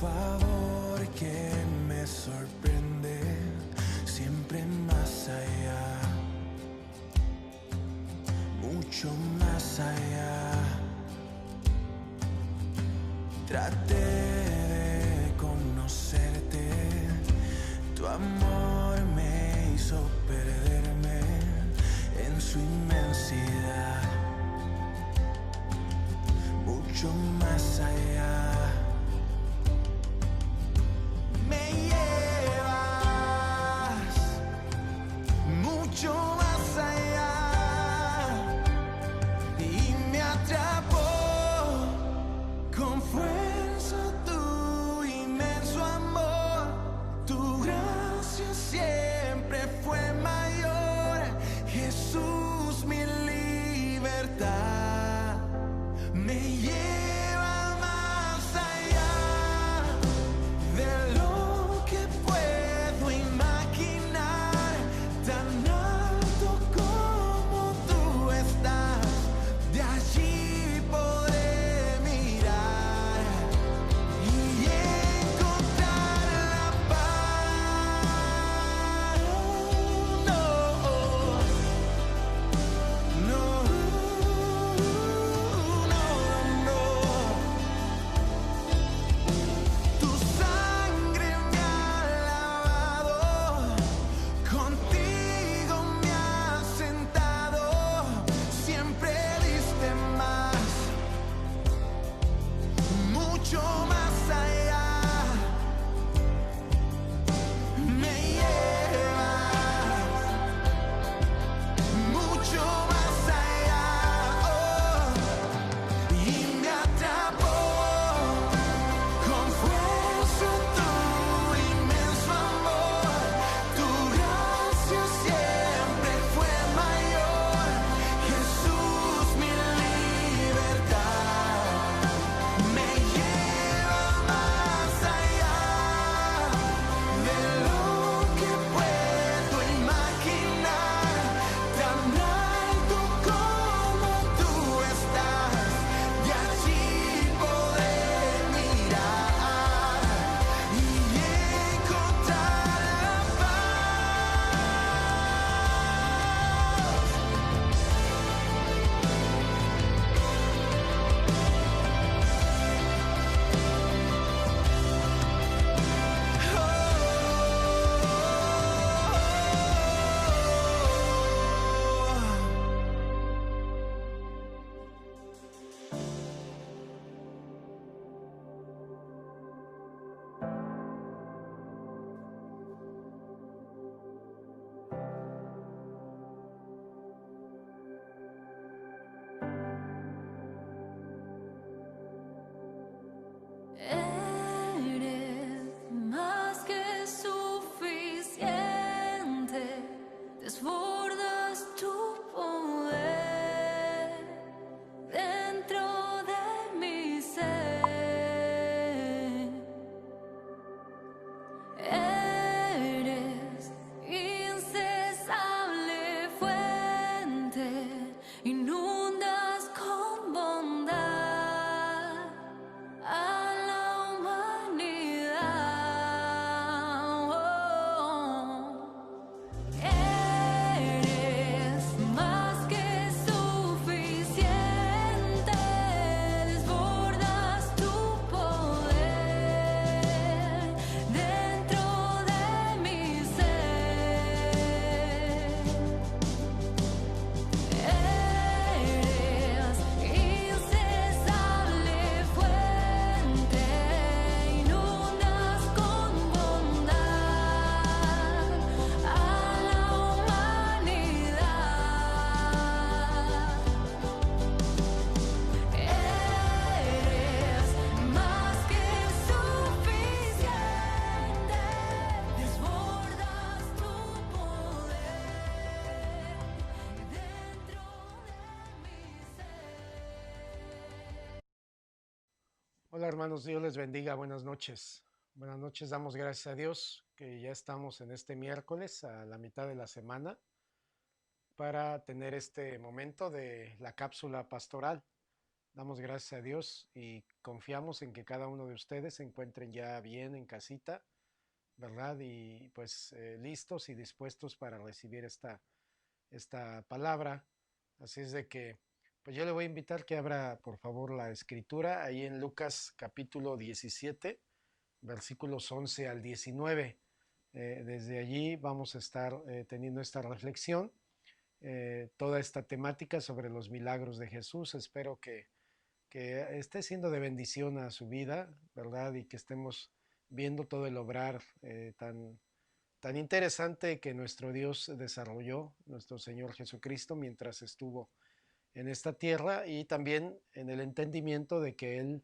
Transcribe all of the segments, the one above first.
favor que me sorprende, siempre más allá, mucho más allá. Traté de conocerte, tu amor me hizo perderme en su inmensidad, mucho más allá. Me llevas mucho más allá y me atrapó con fuerza tu inmenso amor. Tu gracia siempre fue mayor, Jesús, mi libertad. Me lleva más allá de lo que puedo imaginar, tan alto como tú estás, de allí podré mirar y encontrar la paz. No, no, no. Tu sangre me ha lavado, contigo me has sentado, siempre diste más, mucho más allá. Me llevas mucho más allá, oh, y me atrapó con fuerza tu inmenso amor. Tu gracia siempre fue mayor, Jesús, mi libertad. Me lleva más allá de lo que puedo imaginar, tan alto como tú estás, de allí podré mirar y encontrar la paz. Eres más que suficiente, desbordas tu poder dentro de mi ser. Eres incesable fuente, inundas con bondad a la humanidad. Eres más que suficiente, desbordas tu poder dentro de mi ser. Eres incesable fuente, inundas con bondad a la humanidad. Eres más que suficiente, desbordas tu poder dentro de mi ser. Hola hermanos, Dios les bendiga, buenas noches. Buenas noches, damos gracias a Dios que ya estamos en este miércoles a la mitad de la semana para tener este momento de la cápsula pastoral. Damos gracias a Dios y confiamos en que cada uno de ustedes se encuentren ya bien en casita, ¿verdad? Y pues listos y dispuestos para recibir esta palabra. Así es de que, pues yo le voy a invitar que abra por favor la escritura ahí en Lucas capítulo 17, versículos 11 al 19. Desde allí vamos a estar teniendo esta reflexión, toda esta temática sobre los milagros de Jesús. Espero que esté siendo de bendición a su vida, ¿verdad? Y que estemos viendo todo el obrar tan interesante que nuestro Dios desarrolló, nuestro Señor Jesucristo, mientras estuvo en esta tierra, y también en el entendimiento de que Él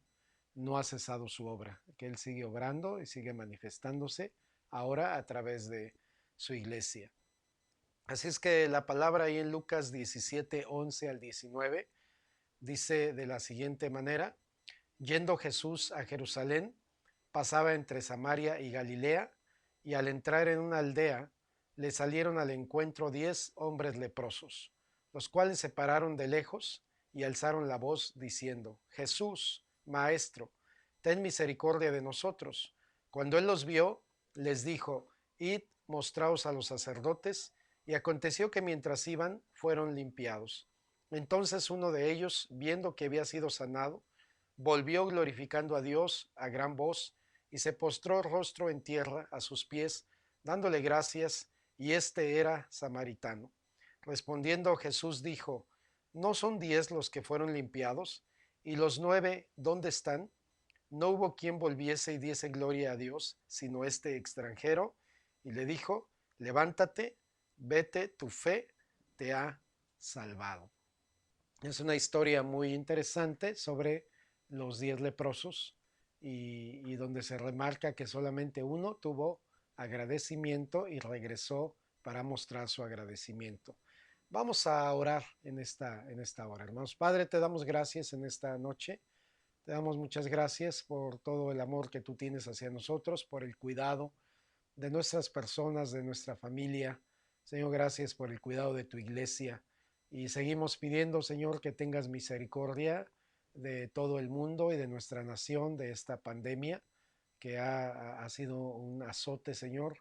no ha cesado su obra, que Él sigue obrando y sigue manifestándose ahora a través de su iglesia. Así es que la palabra ahí en Lucas 17, 11 al 19 dice de la siguiente manera: yendo Jesús a Jerusalén, pasaba entre Samaria y Galilea, y al entrar en una aldea, le salieron al encuentro 10 hombres leprosos, los cuales se pararon de lejos y alzaron la voz diciendo: Jesús, Maestro, ten misericordia de nosotros. Cuando él los vio, les dijo: id, mostraos a los sacerdotes. Y aconteció que mientras iban, fueron limpiados. Entonces uno de ellos, viendo que había sido sanado, volvió glorificando a Dios a gran voz, y se postró rostro en tierra a sus pies, dándole gracias, y este era samaritano. Respondiendo Jesús dijo: ¿no son 10 los que fueron limpiados? ¿Y los 9 dónde están? No hubo quien volviese y diese gloria a Dios, sino este extranjero. Y le dijo: levántate, vete, tu fe te ha salvado. Es una historia muy interesante sobre los 10 leprosos, y donde se remarca que solamente uno tuvo agradecimiento y regresó para mostrar su agradecimiento. Vamos a orar en esta hora, hermanos. Padre, te damos gracias en esta noche. Te damos muchas gracias por todo el amor que tú tienes hacia nosotros, por el cuidado de nuestras personas, de nuestra familia. Señor, gracias por el cuidado de tu iglesia. Y seguimos pidiendo, Señor, que tengas misericordia de todo el mundo y de nuestra nación, de esta pandemia que ha sido un azote, Señor,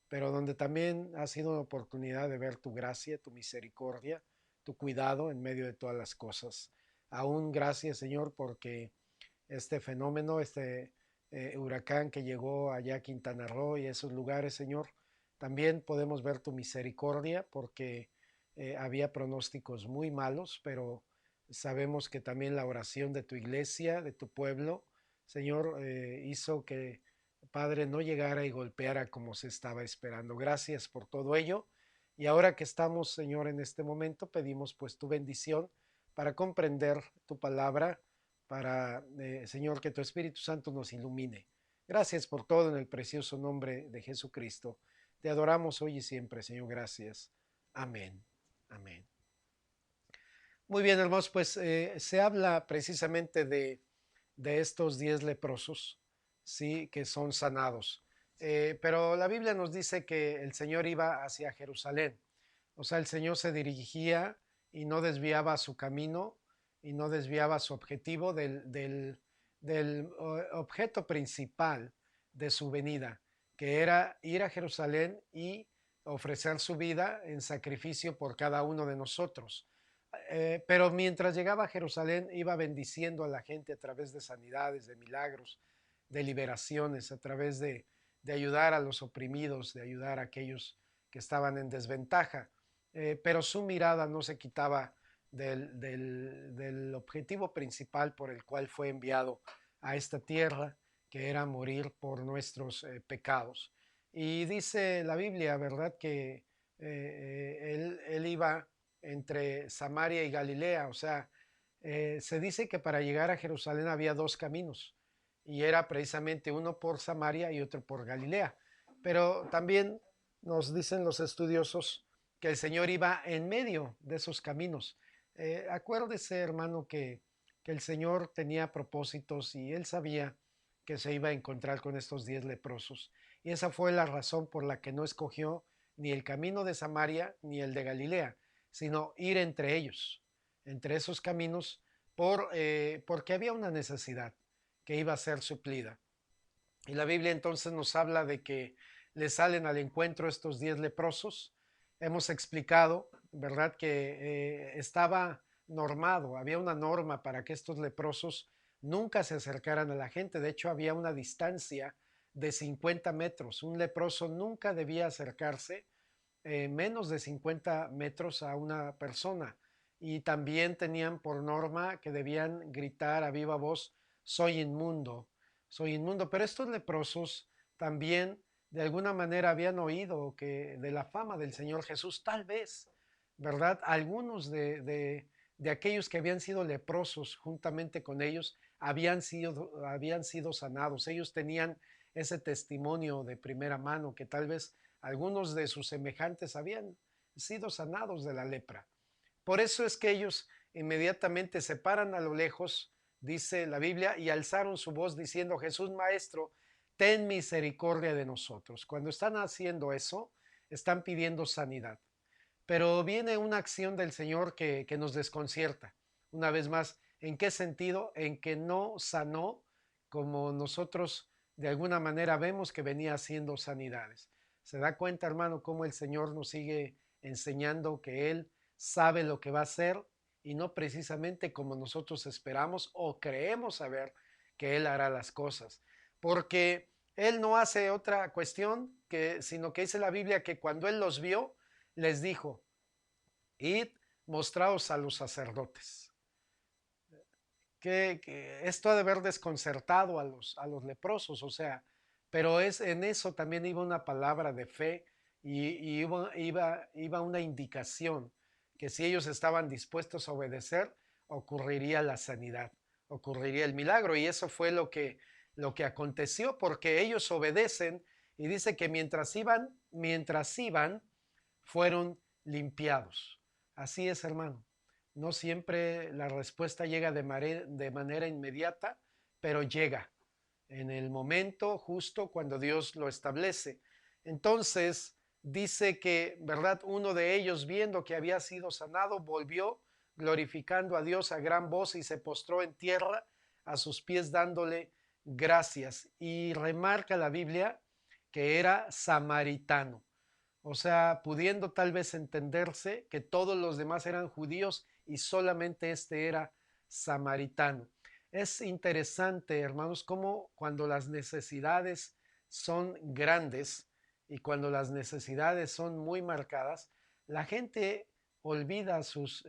pero donde también ha sido una oportunidad de ver tu gracia, tu misericordia, tu cuidado en medio de todas las cosas. Aún gracias, Señor, porque este fenómeno, huracán que llegó allá a Quintana Roo y esos lugares, Señor, también podemos ver tu misericordia porque había pronósticos muy malos, pero sabemos que también la oración de tu iglesia, de tu pueblo, Señor, hizo que, Padre, no llegara y golpeara como se estaba esperando. Gracias por todo ello. Y ahora que estamos, Señor, en este momento, pedimos pues tu bendición para comprender tu palabra, para, Señor, que tu Espíritu Santo nos ilumine. Gracias por todo en el precioso nombre de Jesucristo. Te adoramos hoy y siempre, Señor. Gracias. Amén. Amén. Muy bien, hermanos, pues se habla precisamente de estos 10 leprosos, ¿sí? Que son sanados. Pero la Biblia nos dice que el Señor iba hacia Jerusalén. O sea, el Señor se dirigía y no desviaba su camino y no desviaba su objetivo del objeto principal de su venida, que era ir a Jerusalén y ofrecer su vida en sacrificio por cada uno de nosotros. Pero mientras llegaba a Jerusalén iba bendiciendo a la gente a través de sanidades, de milagros, de liberaciones, a través de ayudar a los oprimidos, de ayudar a aquellos que estaban en desventaja. Pero su mirada no se quitaba del objetivo principal por el cual fue enviado a esta tierra, que era morir por nuestros pecados. Y dice la Biblia, ¿verdad?, que él iba entre Samaria y Galilea. O sea, se dice que para llegar a Jerusalén había 2 caminos, y era precisamente uno por Samaria y otro por Galilea. Pero también nos dicen los estudiosos que el Señor iba en medio de esos caminos. Acuérdese, hermano, que el Señor tenía propósitos y Él sabía que se iba a encontrar con estos 10 leprosos. Y esa fue la razón por la que no escogió ni el camino de Samaria ni el de Galilea, sino ir entre ellos, entre esos caminos, porque había una necesidad que iba a ser suplida. Y la Biblia entonces nos habla de que le salen al encuentro estos 10 leprosos. Hemos explicado, ¿verdad?, que estaba normado, había una norma para que estos leprosos nunca se acercaran a la gente. De hecho, había una distancia de 50 metros. Un leproso nunca debía acercarse menos de 50 metros a una persona. Y también tenían por norma que debían gritar a viva voz, soy inmundo, soy inmundo. Pero estos leprosos también de alguna manera habían oído que de la fama del Señor Jesús, tal vez, ¿verdad? Algunos de aquellos que habían sido leprosos juntamente con ellos habían sido sanados. Ellos tenían ese testimonio de primera mano que tal vez algunos de sus semejantes habían sido sanados de la lepra. Por eso es que ellos inmediatamente se paran a lo lejos, dice la Biblia, y alzaron su voz diciendo, Jesús Maestro, ten misericordia de nosotros. Cuando están haciendo eso, están pidiendo sanidad. Pero viene una acción del Señor que nos desconcierta. Una vez más, ¿en qué sentido? En que no sanó como nosotros de alguna manera vemos que venía haciendo sanidades. ¿Se da cuenta, hermano, cómo el Señor nos sigue enseñando que Él sabe lo que va a hacer y no precisamente como nosotros esperamos o creemos saber que Él hará las cosas? Porque Él no hace otra cuestión sino que dice la Biblia que cuando Él los vio, les dijo, id, mostraos a los sacerdotes. Que esto ha de haber desconcertado a los leprosos, o sea, pero en eso también iba una palabra de fe y iba una indicación que si ellos estaban dispuestos a obedecer, ocurriría la sanidad, ocurriría el milagro. Y eso fue lo que aconteció, porque ellos obedecen y dice que mientras iban, fueron limpiados. Así es, hermano. No siempre la respuesta llega de manera inmediata, pero llega en el momento justo cuando Dios lo establece. Entonces dice que, ¿verdad? Uno de ellos, viendo que había sido sanado, volvió glorificando a Dios a gran voz y se postró en tierra a sus pies dándole gracias. Y remarca la Biblia que era samaritano. O sea, pudiendo tal vez entenderse que todos los demás eran judíos y solamente este era samaritano. Es interesante, hermanos, cómo cuando las necesidades son grandes y cuando las necesidades son muy marcadas, la gente olvida sus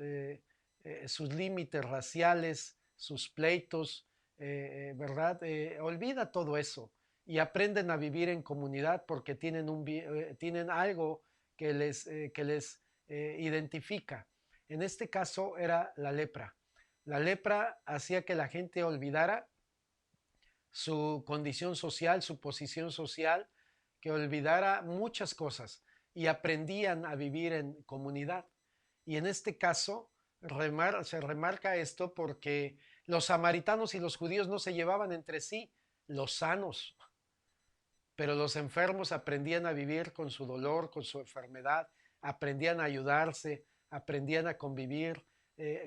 límites raciales, sus pleitos, ¿verdad? Olvida todo eso y aprenden a vivir en comunidad porque tienen algo que les identifica. En este caso era la lepra. La lepra hacía que la gente olvidara su condición social, su posición social, que olvidara muchas cosas y aprendían a vivir en comunidad. Y en este caso se remarca esto porque los samaritanos y los judíos no se llevaban entre sí, los sanos, pero los enfermos aprendían a vivir con su dolor, con su enfermedad, aprendían a ayudarse, aprendían a convivir.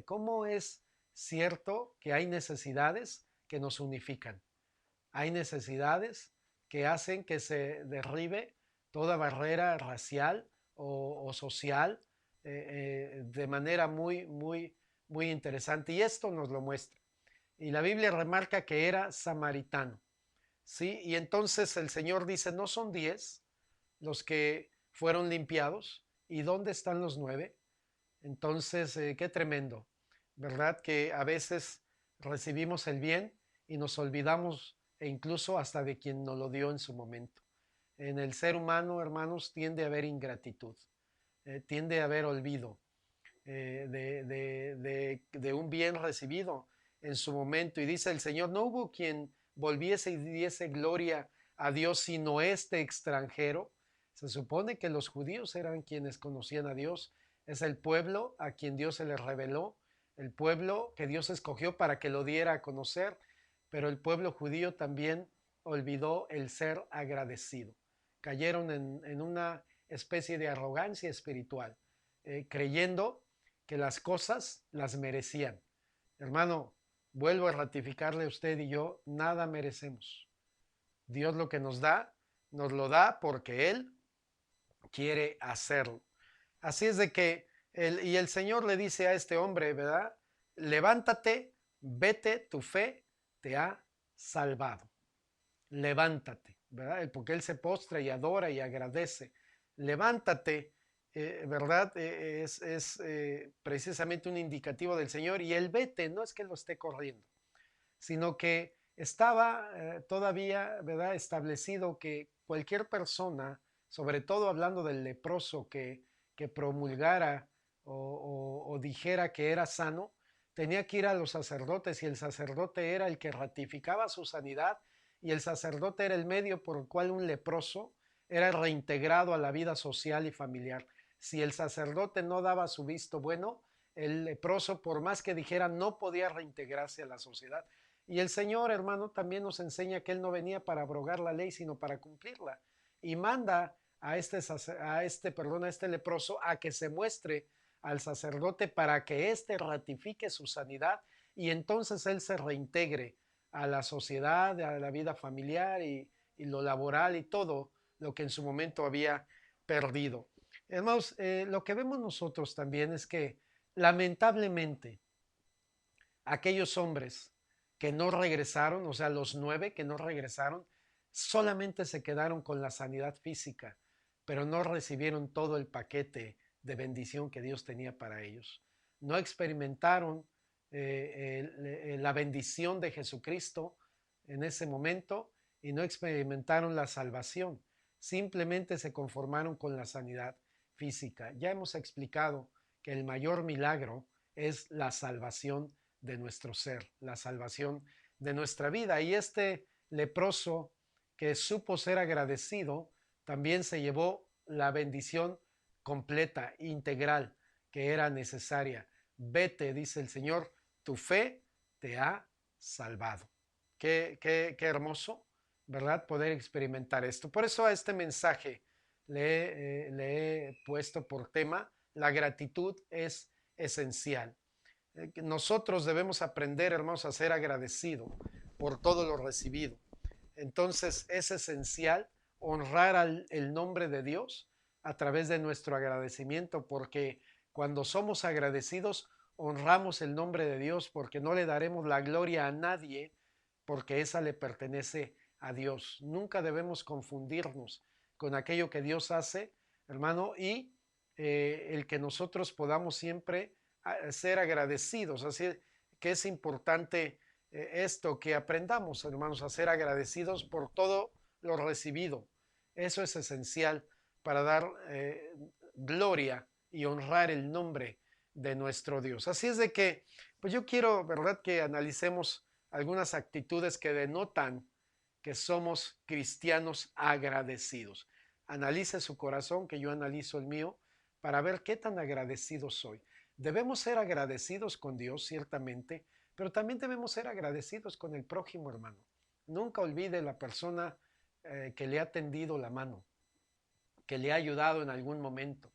¿Cómo es cierto que hay necesidades que nos unifican? Hay necesidades que hacen que se derribe toda barrera racial o social de manera muy interesante. Y esto nos lo muestra. Y la Biblia remarca que era samaritano. ¿Sí? Y entonces el Señor dice, no son 10 los que fueron limpiados. ¿Y dónde están los 9? Entonces, qué tremendo, ¿verdad? Que a veces recibimos el bien y nos olvidamos e incluso hasta de quien nos lo dio en su momento. En el ser humano, hermanos, tiende a haber ingratitud, tiende a haber olvido de un bien recibido en su momento. Y dice el Señor, no hubo quien volviese y diese gloria a Dios sino este extranjero. Se supone que los judíos eran quienes conocían a Dios. Es el pueblo a quien Dios se les reveló, el pueblo que Dios escogió para que lo diera a conocer, pero el pueblo judío también olvidó el ser agradecido. Cayeron en una especie de arrogancia espiritual, creyendo que las cosas las merecían. Hermano, vuelvo a ratificarle a usted y yo, nada merecemos. Dios lo que nos lo da porque Él quiere hacerlo. Así es de que, y el Señor le dice a este hombre, ¿verdad? Levántate, vete, tu fe te ha salvado. Levántate, ¿verdad? Porque Él se postra y adora y agradece. Levántate, ¿verdad? Es precisamente un indicativo del Señor y el vete no es que lo esté corriendo, sino que estaba todavía, ¿verdad? Establecido que cualquier persona, sobre todo hablando del leproso que promulgara o dijera que era sano, tenía que ir a los sacerdotes y el sacerdote era el que ratificaba su sanidad y el sacerdote era el medio por el cual un leproso era reintegrado a la vida social y familiar. Si el sacerdote no daba su visto bueno, el leproso, por más que dijera, no podía reintegrarse a la sociedad. Y el Señor, hermano, también nos enseña que Él no venía para abrogar la ley, sino para cumplirla. Y manda a este leproso a que se muestre al sacerdote para que éste ratifique su sanidad y entonces él se reintegre a la sociedad, a la vida familiar y lo laboral y todo lo que en su momento había perdido. Hermanos, lo que vemos nosotros también es que lamentablemente aquellos hombres que no regresaron, o sea, los 9 que no regresaron, solamente se quedaron con la sanidad física, pero no recibieron todo el paquete de bendición que Dios tenía para ellos. No experimentaron la bendición de Jesucristo en ese momento y no experimentaron la salvación. Simplemente se conformaron con la sanidad física. Ya hemos explicado que el mayor milagro es la salvación de nuestro ser, la salvación de nuestra vida. Y este leproso que supo ser agradecido, también se llevó la bendición completa, integral, que era necesaria. Vete, dice el Señor, tu fe te ha salvado. Qué hermoso, ¿verdad? Poder experimentar esto. Por eso a este mensaje le he puesto por tema, la gratitud es esencial. Nosotros debemos aprender, hermanos, a ser agradecidos por todo lo recibido. Entonces es esencial honrar el nombre de Dios a través de nuestro agradecimiento, porque cuando somos agradecidos, honramos el nombre de Dios, porque no le daremos la gloria a nadie, porque esa le pertenece a Dios. Nunca debemos confundirnos con aquello que Dios hace, hermano, y el que nosotros podamos siempre ser agradecidos. Así que es importante esto, que aprendamos, hermanos, a ser agradecidos por todo lo recibido. Eso es esencial para dar gloria y honrar el nombre de nuestro Dios. Así es de que, pues yo quiero, ¿verdad?, que analicemos algunas actitudes que denotan que somos cristianos agradecidos. Analice su corazón, que yo analizo el mío, para ver qué tan agradecido soy. Debemos ser agradecidos con Dios, ciertamente, pero también debemos ser agradecidos con el prójimo, hermano. Nunca olvide la persona que le ha tendido la mano, que le ha ayudado en algún momento.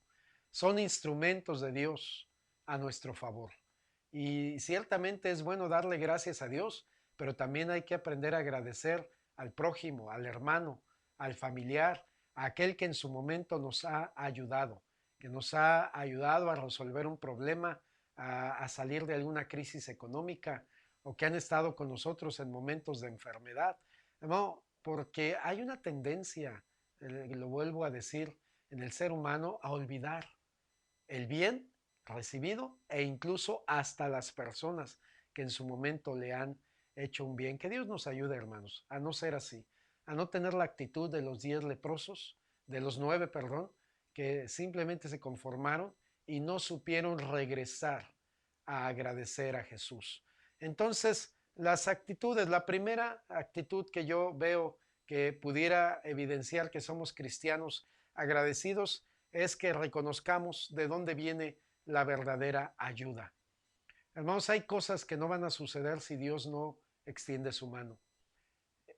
Son instrumentos de Dios a nuestro favor. Y ciertamente es bueno darle gracias a Dios, pero también hay que aprender a agradecer al prójimo, al hermano, al familiar, a aquel que en su momento nos ha ayudado, que nos ha ayudado a resolver un problema, a salir de alguna crisis económica, o que han estado con nosotros en momentos de enfermedad. No, porque hay una tendencia, lo vuelvo a decir, en el ser humano a olvidar el bien recibido e incluso hasta las personas que en su momento le han hecho un bien. Que Dios nos ayude, hermanos, a no ser así, a no tener la actitud de los 10 leprosos, de los 9, perdón, que simplemente se conformaron y no supieron regresar a agradecer a Jesús. Entonces, las actitudes, la primera actitud que yo veo que pudiera evidenciar que somos cristianos agradecidos es que reconozcamos de dónde viene la verdadera ayuda. Hermanos, hay cosas que no van a suceder si Dios no extiende su mano.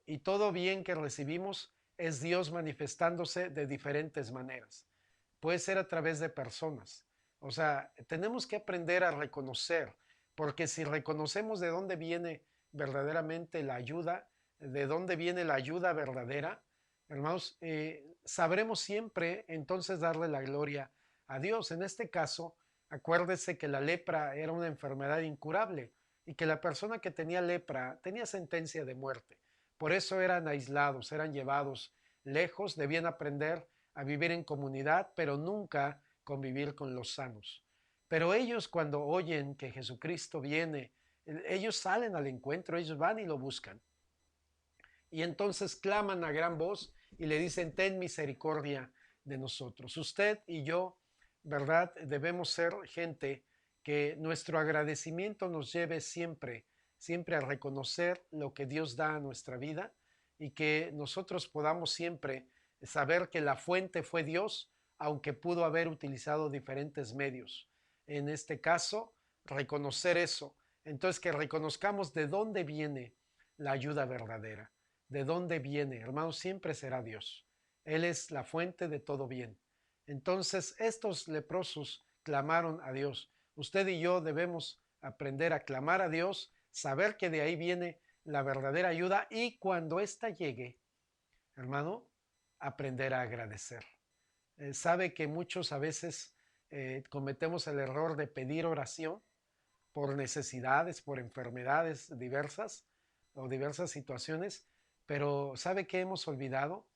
Y todo bien que recibimos es Dios manifestándose de diferentes maneras. Puede ser a través de personas. O sea, tenemos que aprender a reconocer porque si reconocemos de dónde viene verdaderamente la ayuda, de dónde viene la ayuda verdadera, hermanos, sabremos siempre entonces darle la gloria a Dios. En este caso, acuérdese que la lepra era una enfermedad incurable y que la persona que tenía lepra tenía sentencia de muerte. Por eso eran aislados, eran llevados lejos, debían aprender a vivir en comunidad, pero nunca convivir con los sanos. Pero ellos cuando oyen que Jesucristo viene, ellos salen al encuentro, ellos van y lo buscan. Y entonces claman a gran voz y le dicen, ten misericordia de nosotros. Usted y yo, ¿verdad? Debemos ser gente que nuestro agradecimiento nos lleve siempre, siempre a reconocer lo que Dios da a nuestra vida y que nosotros podamos siempre saber que la fuente fue Dios, aunque pudo haber utilizado diferentes medios. En este caso, reconocer eso. Entonces, que reconozcamos de dónde viene la ayuda verdadera. ¿De dónde viene? Hermanos, siempre será Dios. Él es la fuente de todo bien. Entonces, estos leprosos clamaron a Dios. Usted y yo debemos aprender a clamar a Dios, saber que de ahí viene la verdadera ayuda y cuando ésta llegue, hermano, aprender a agradecer. Sabe que muchos a veces cometemos el error de pedir oración por necesidades, por enfermedades diversas o diversas situaciones, pero ¿sabe qué hemos olvidado?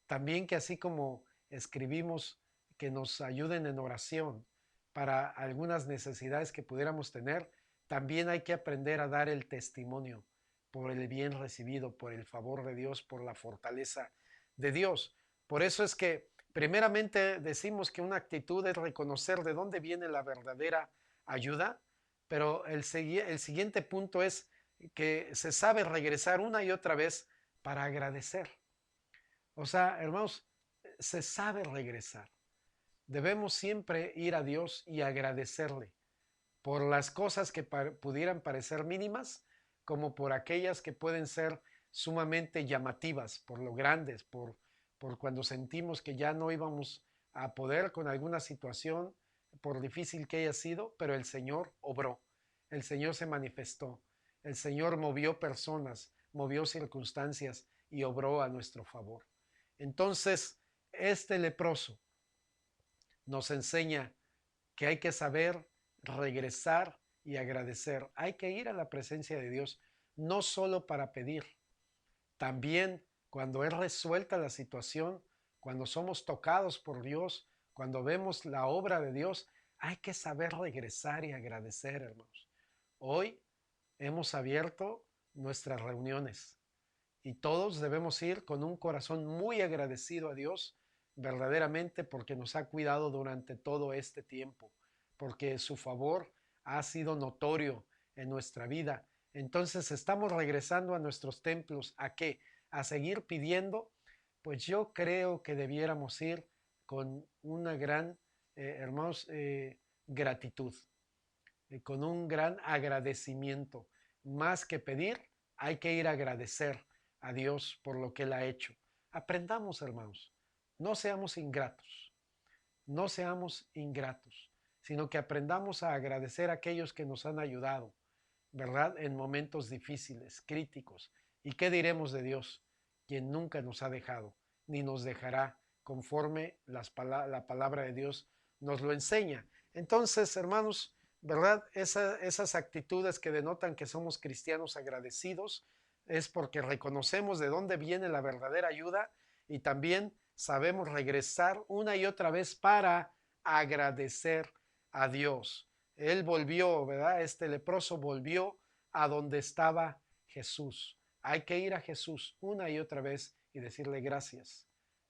También que así como escribimos que nos ayuden en oración para algunas necesidades que pudiéramos tener, también hay que aprender a dar el testimonio por el bien recibido, por el favor de Dios, por la fortaleza de Dios. Por eso es que primeramente decimos que una actitud es reconocer de dónde viene la verdadera ayuda, pero el siguiente punto es que se sabe regresar una y otra vez para agradecer. O sea, hermanos, se sabe regresar. Debemos siempre ir a Dios y agradecerle por las cosas que pudieran parecer mínimas, como por aquellas que pueden ser sumamente llamativas, por lo grandes, por cuando sentimos que ya no íbamos a poder con alguna situación, por difícil que haya sido, pero el Señor obró, el Señor se manifestó, el Señor movió personas, movió circunstancias y obró a nuestro favor. Entonces, este leproso nos enseña que hay que saber regresar y agradecer. Hay que ir a la presencia de Dios, no solo para pedir, también cuando es resuelta la situación, cuando somos tocados por Dios, cuando vemos la obra de Dios, hay que saber regresar y agradecer, hermanos. Hoy hemos abierto nuestras reuniones y todos debemos ir con un corazón muy agradecido a Dios, verdaderamente porque nos ha cuidado durante todo este tiempo, porque su favor ha sido notorio en nuestra vida. Entonces estamos regresando a nuestros templos. ¿A qué? A seguir pidiendo. Pues yo creo que debiéramos ir con una gran, hermanos, gratitud, con un gran agradecimiento. Más que pedir, hay que ir a agradecer a Dios por lo que Él ha hecho. Aprendamos, hermanos, no seamos ingratos, no seamos ingratos, sino que aprendamos a agradecer a aquellos que nos han ayudado, ¿verdad? En momentos difíciles, críticos. ¿Y qué diremos de Dios? Quien nunca nos ha dejado, ni nos dejará, conforme la palabra de Dios nos lo enseña. Entonces, hermanos, ¿verdad? Esas actitudes que denotan que somos cristianos agradecidos es porque reconocemos de dónde viene la verdadera ayuda y también sabemos regresar una y otra vez para agradecer a Dios. Él volvió, ¿verdad? Este leproso volvió a donde estaba Jesús. Hay que ir a Jesús una y otra vez y decirle gracias.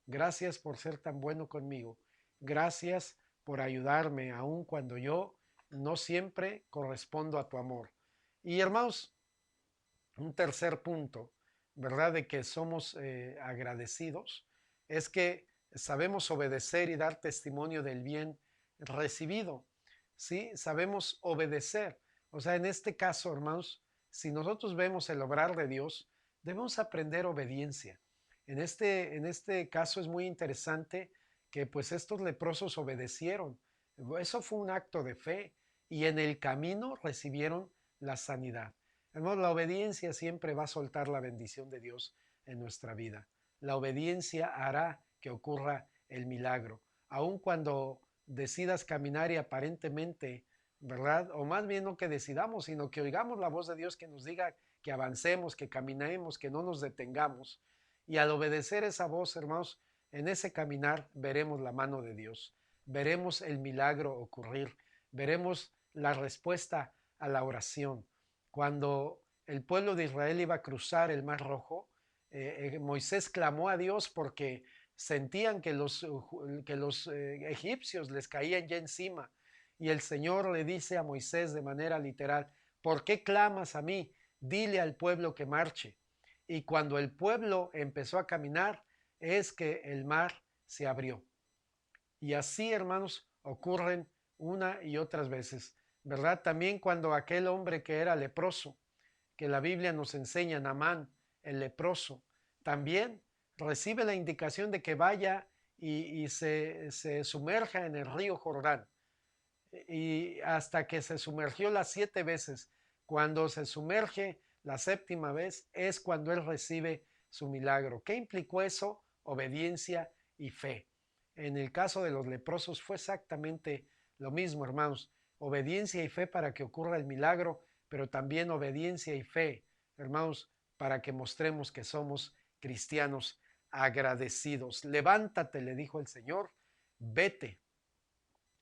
Gracias por ser tan bueno conmigo. Gracias por ayudarme aun cuando yo no siempre correspondo a tu amor. Y hermanos, un tercer punto, ¿verdad? De que somos agradecidos, es que sabemos obedecer y dar testimonio del bien recibido, ¿sí? Sabemos obedecer. O sea, en este caso, hermanos, si nosotros vemos el obrar de Dios, debemos aprender obediencia. En este caso es muy interesante que pues estos leprosos obedecieron. Eso fue un acto de fe y en el camino recibieron la sanidad. Hermanos, la obediencia siempre va a soltar la bendición de Dios en nuestra vida. La obediencia hará que ocurra el milagro. Aun cuando decidas caminar y aparentemente, ¿verdad? O más bien no que decidamos, sino que oigamos la voz de Dios que nos diga que avancemos, que caminemos, que no nos detengamos. Y al obedecer esa voz, hermanos, en ese caminar veremos la mano de Dios, veremos el milagro ocurrir, veremos la respuesta a la oración. Cuando el pueblo de Israel iba a cruzar el Mar Rojo, Moisés clamó a Dios porque sentían que los egipcios les caían ya encima. Y el Señor le dice a Moisés de manera literal, ¿por qué clamas a mí? Dile al pueblo que marche. Y cuando el pueblo empezó a caminar, es que el mar se abrió. Y así, hermanos, ocurren una y otras veces, ¿verdad? También cuando aquel hombre que era leproso, que la Biblia nos enseña, Naamán, el leproso, también recibe la indicación de que vaya y se sumerja en el río Jordán. Y hasta que se sumergió las 7 veces, cuando se sumerge la 7ª vez, es cuando él recibe su milagro. ¿Qué implicó eso? Obediencia y fe. En el caso de los leprosos fue exactamente lo mismo, hermanos. Obediencia y fe para que ocurra el milagro, pero también obediencia y fe, hermanos, para que mostremos que somos cristianos agradecidos. Levántate, le dijo el Señor, vete.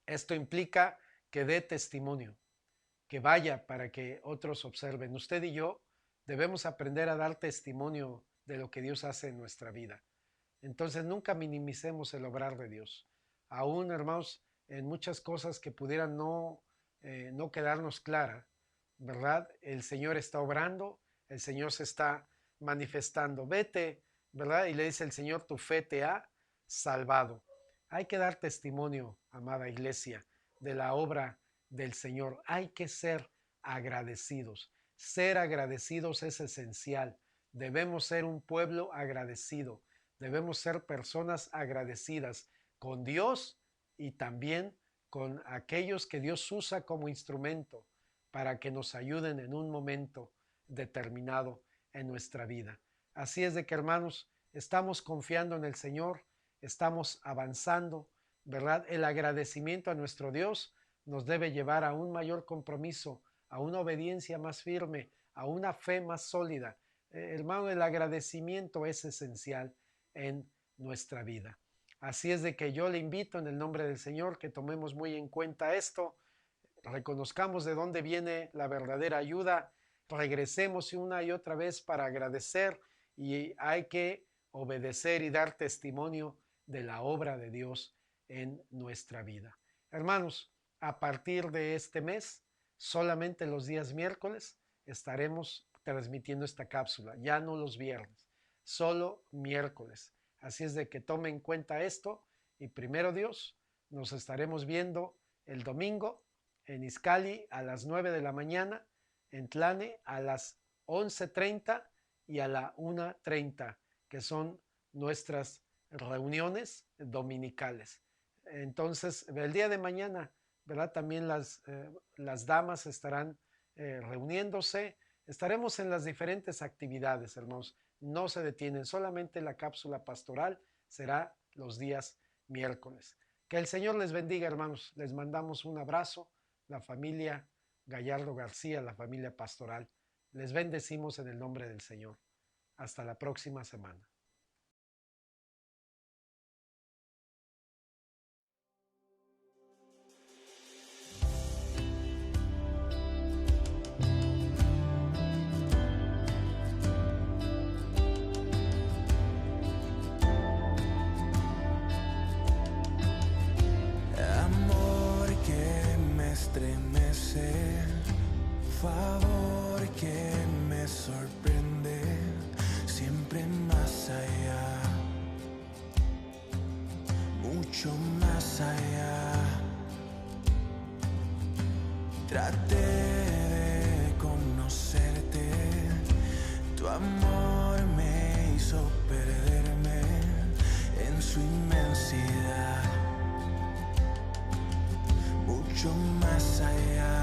Esto implica que dé testimonio, que vaya para que otros observen. Usted y yo debemos aprender a dar testimonio de lo que Dios hace en nuestra vida. Entonces nunca minimicemos el obrar de Dios. Aún, hermanos, en muchas cosas que pudieran no quedarnos clara, ¿verdad? El Señor está obrando, el Señor se está manifestando. Vete, ¿verdad? Y le dice el Señor, tu fe te ha salvado. Hay que dar testimonio, amada iglesia, de la obra del Señor. Hay que ser agradecidos. Ser agradecidos es esencial. Debemos ser un pueblo agradecido. Debemos ser personas agradecidas con Dios y también con aquellos que Dios usa como instrumento para que nos ayuden en un momento determinado en nuestra vida. Así es de que, hermanos, estamos confiando en el Señor, estamos avanzando, ¿verdad? El agradecimiento a nuestro Dios nos debe llevar a un mayor compromiso, a una obediencia más firme, a una fe más sólida. Hermano, el agradecimiento es esencial en nuestra vida. Así es de que yo le invito en el nombre del Señor que tomemos muy en cuenta esto, reconozcamos de dónde viene la verdadera ayuda, regresemos una y otra vez para agradecer y hay que obedecer y dar testimonio de la obra de Dios en nuestra vida. Hermanos, a partir de este mes, solamente los días miércoles estaremos transmitiendo esta cápsula, ya no los viernes, solo miércoles. Así es de que tome en cuenta esto y primero Dios, nos estaremos viendo el domingo en Izcalli a las 9 de la mañana, en Tlane a las 11:30 y a la 1:30, que son nuestras reuniones dominicales. Entonces, el día de mañana, ¿verdad? También las damas estarán reuniéndose. Estaremos en las diferentes actividades, hermanos. No se detienen, solamente la cápsula pastoral será los días miércoles. Que el Señor les bendiga, hermanos. Les mandamos un abrazo, la familia Gallardo García, la familia pastoral. Les bendecimos en el nombre del Señor. Hasta la próxima semana. Amor que me estremece, favor que me sorprende, siempre más allá, mucho más allá. Traté de conocerte, tu amor me hizo perderme en su inmensidad, mucho más allá.